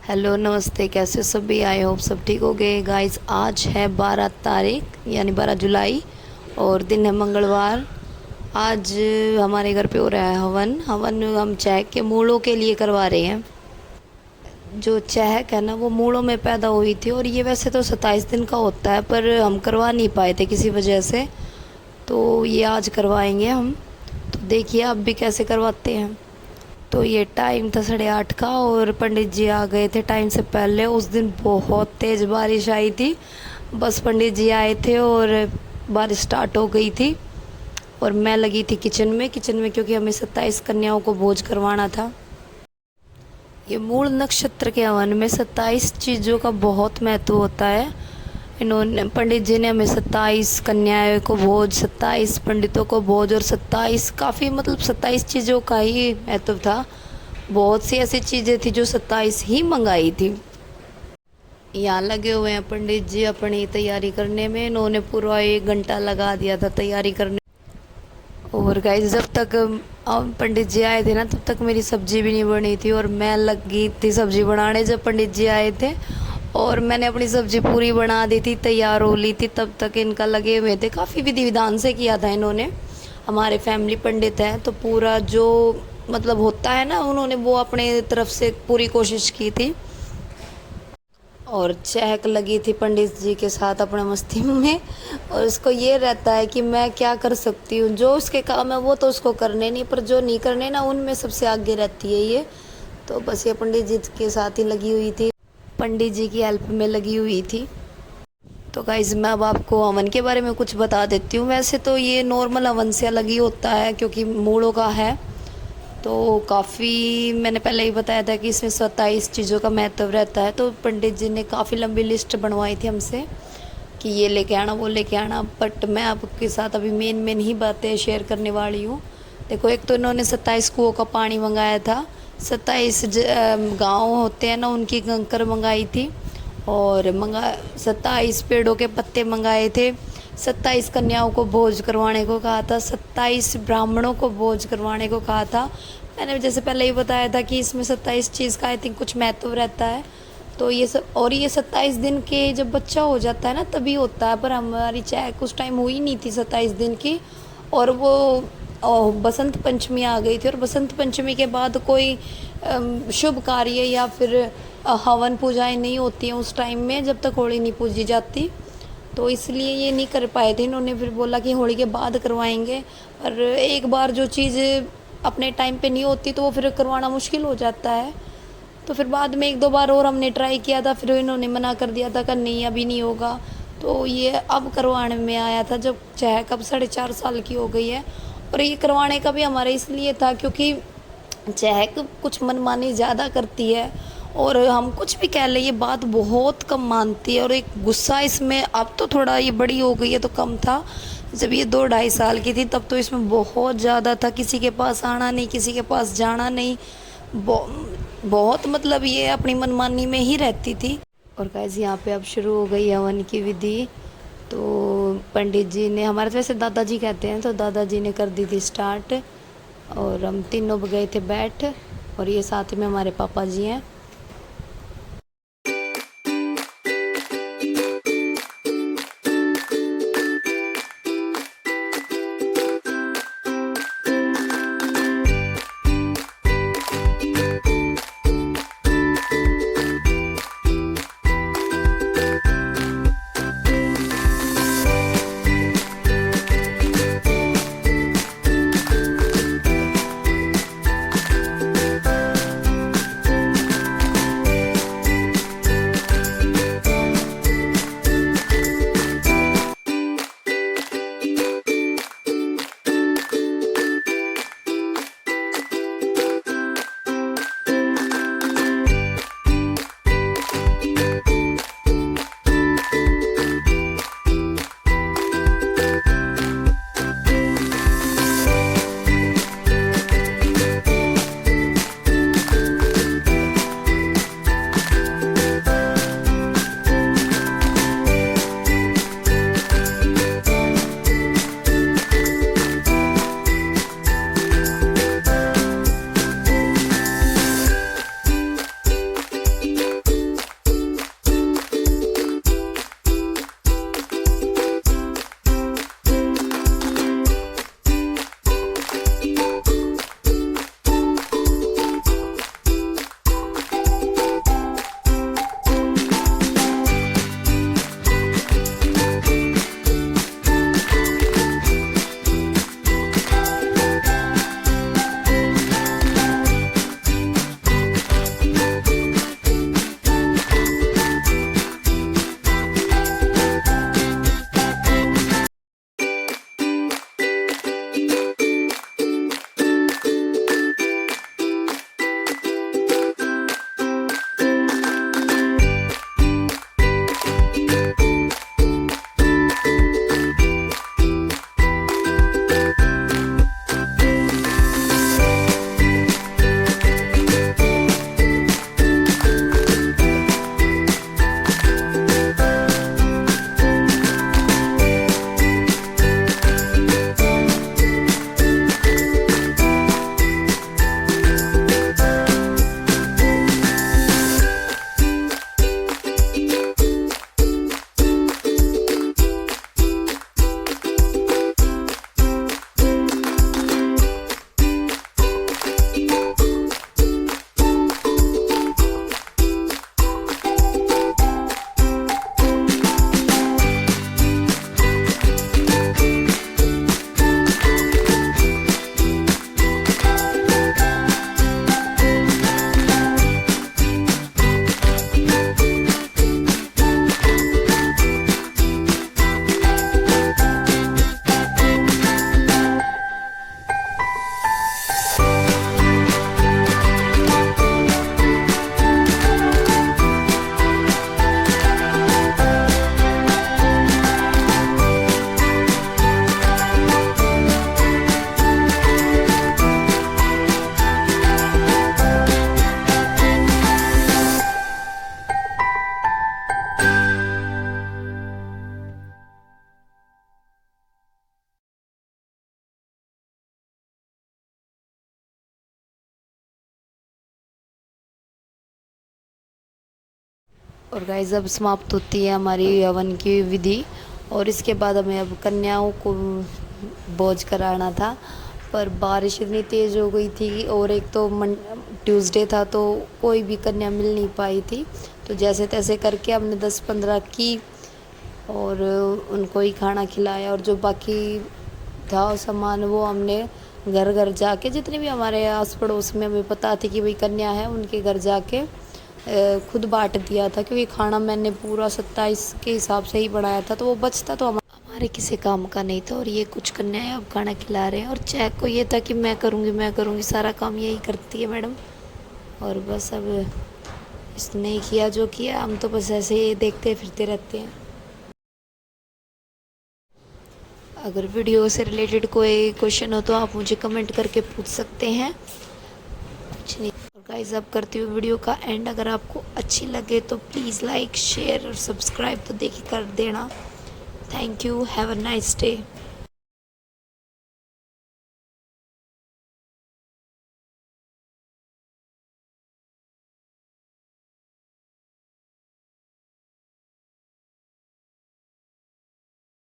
Hello नमस्ते, कैसे सभी। आई होप सब ठीक हो गए गाइस। आज है 12 तारीख यानी 12 जुलाई और दिन है मंगलवार। आज हमारे घर पे हो रहा है हवन। हवन हम चहक के मूलों के लिए करवा रहे हैं। जो चहक है ना वो मूलों में पैदा हुई थी और ये वैसे तो 27 दिन का होता है, पर हम करवा नहीं पाए थे किसी वजह से, तो ये आज करवाएंगे हम। तो देखिए आप भी कैसे करवाते हैं। तो ये टाइम था 8:30 का और पंडित जी आ गए थे टाइम से पहले। उस दिन बहुत तेज़ बारिश आई थी। बस पंडित जी आए थे और बारिश स्टार्ट हो गई थी और मैं लगी थी किचन में क्योंकि हमें 27 कन्याओं को भोज करवाना था। ये मूल नक्षत्र के हवन में 27 चीज़ों का बहुत महत्व होता है। इन्होंने पंडित जी ने हमें 27 कन्याओं को भोज, 27 पंडितों को भोज और 27 काफ़ी 27 चीज़ों का ही महत्व था। बहुत सी ऐसी चीज़ें थी जो 27 ही मंगाई थी। यहाँ लगे हुए हैं पंडित जी अपनी तैयारी करने में। इन्होंने पूरा 1 घंटा लगा दिया था तैयारी करने। और गाइस जब तक पंडित जी आए थे ना तब तक मेरी सब्जी भी नहीं बनी थी और मैं लगी थी सब्जी बनाने जब पंडित जी आए थे। और मैंने अपनी सब्जी पूरी बना दी थी, तैयार हो ली थी, तब तक इनका लगे हुए थे। काफ़ी विधि विधान से किया था इन्होंने। हमारे फैमिली पंडित हैं तो पूरा जो होता है ना, उन्होंने वो अपने तरफ से पूरी कोशिश की थी। और चहक लगी थी पंडित जी के साथ अपने मस्ती में। और उसको ये रहता है कि मैं क्या कर सकती हूँ, जो उसके काम है वो तो उसको करने नहीं, पर जो नहीं करने ना उनमें सबसे आगे रहती है ये। तो बस ये पंडित जी के साथ ही लगी हुई थी, पंडित जी की हेल्प में लगी हुई थी। तो गाइज़ मैं अब आपको हवन के बारे में कुछ बता देती हूँ। वैसे तो ये नॉर्मल हवन से अलग ही होता है क्योंकि मूलों का है। तो काफ़ी मैंने पहले ही बताया था कि इसमें 27 चीज़ों का महत्व रहता है। तो पंडित जी ने काफ़ी लंबी लिस्ट बनवाई थी हमसे कि ये लेके आना वो लेके आना, बट मैं आपके साथ अभी मेन ही बातें शेयर करने वाली हूँ। देखो, एक तो इन्होंने 27 कुओं का पानी मंगाया था, 27 गाँव होते हैं ना उनकी कंकर मंगाई थी, और 27 पेड़ों के पत्ते मंगाए थे, 27 कन्याओं को भोज करवाने को कहा था, 27 ब्राह्मणों को भोज करवाने को कहा था। मैंने जैसे पहले ही बताया था कि इसमें 27 चीज़ का आई थिंक कुछ महत्व रहता है। तो ये सब, और ये 27 दिन के जब बच्चा हो जाता है ना तभी होता है, पर हमारी चहक उस टाइम हुई नहीं थी 27 दिन की। और वो बसंत पंचमी आ गई थी और बसंत पंचमी के बाद कोई शुभ कार्य या फिर हवन पूजाएं नहीं होती हैं उस टाइम में जब तक होली नहीं पूजी जाती। तो इसलिए ये नहीं कर पाए थे। इन्होंने फिर बोला कि होली के बाद करवाएंगे, पर एक बार जो चीज़ अपने टाइम पे नहीं होती तो वो फिर करवाना मुश्किल हो जाता है। तो फिर बाद में 1-2 बार और हमने ट्राई किया था, फिर इन्होंने मना कर दिया था कि नहीं अभी नहीं होगा। तो ये अब करवाने में आया था जब चहक अब 4.5 साल की हो गई है। और ये करवाने का भी हमारा इसलिए था क्योंकि चहक कुछ मनमानी ज़्यादा करती है और हम कुछ भी कह लें ये बात बहुत कम मानती है। और एक गुस्सा इसमें, अब तो थोड़ा ये बड़ी हो गई है तो कम था। जब ये 2-2.5 साल की थी तब तो इसमें बहुत ज़्यादा था, किसी के पास आना नहीं, किसी के पास जाना नहीं, बहुत ये अपनी मनमानी में ही रहती थी। और गाइस यहाँ पे अब शुरू हो गई हवन की विधि। तो पंडित जी ने, हमारे तो वैसे दादाजी कहते हैं, तो दादाजी ने कर दी थी स्टार्ट और हम तीनों गए थे बैठ। और ये साथ में हमारे पापा जी हैं। और गाइस अब समाप्त होती है हमारी हवन की विधि और इसके बाद हमें अब कन्याओं को भोज कराना था, पर बारिश इतनी तेज़ हो गई थी और एक तो ट्यूसडे था तो कोई भी कन्या मिल नहीं पाई थी। तो जैसे तैसे करके हमने 10-15 की और उनको ही खाना खिलाया, और जो बाकी था सामान वो हमने घर घर जाके, जितने भी हमारे आस पड़ोस में हमें पता थी कि भाई कन्या है, उनके घर जाके खुद बांट दिया था, क्योंकि खाना मैंने पूरा 27 के हिसाब से ही बनाया था, तो वो बचता तो हमारे किसी काम का नहीं था। और ये कुछ कन्याएं अब खाना खिला रहे हैं, और चेक को ये था कि मैं करूँगी सारा काम यही करती है मैडम। और बस अब इसने किया जो किया, हम तो बस ऐसे ही देखते फिरते रहते हैं। अगर वीडियो से रिलेटेड कोई क्वेश्चन हो तो आप मुझे कमेंट करके पूछ सकते हैं, कुछ नहीं। और गाइस अब करती हूँ वीडियो का एंड। अगर आपको अच्छी लगे तो प्लीज़ लाइक शेयर और सब्सक्राइब तो देखिए कर देना। Thank you, have a nice day.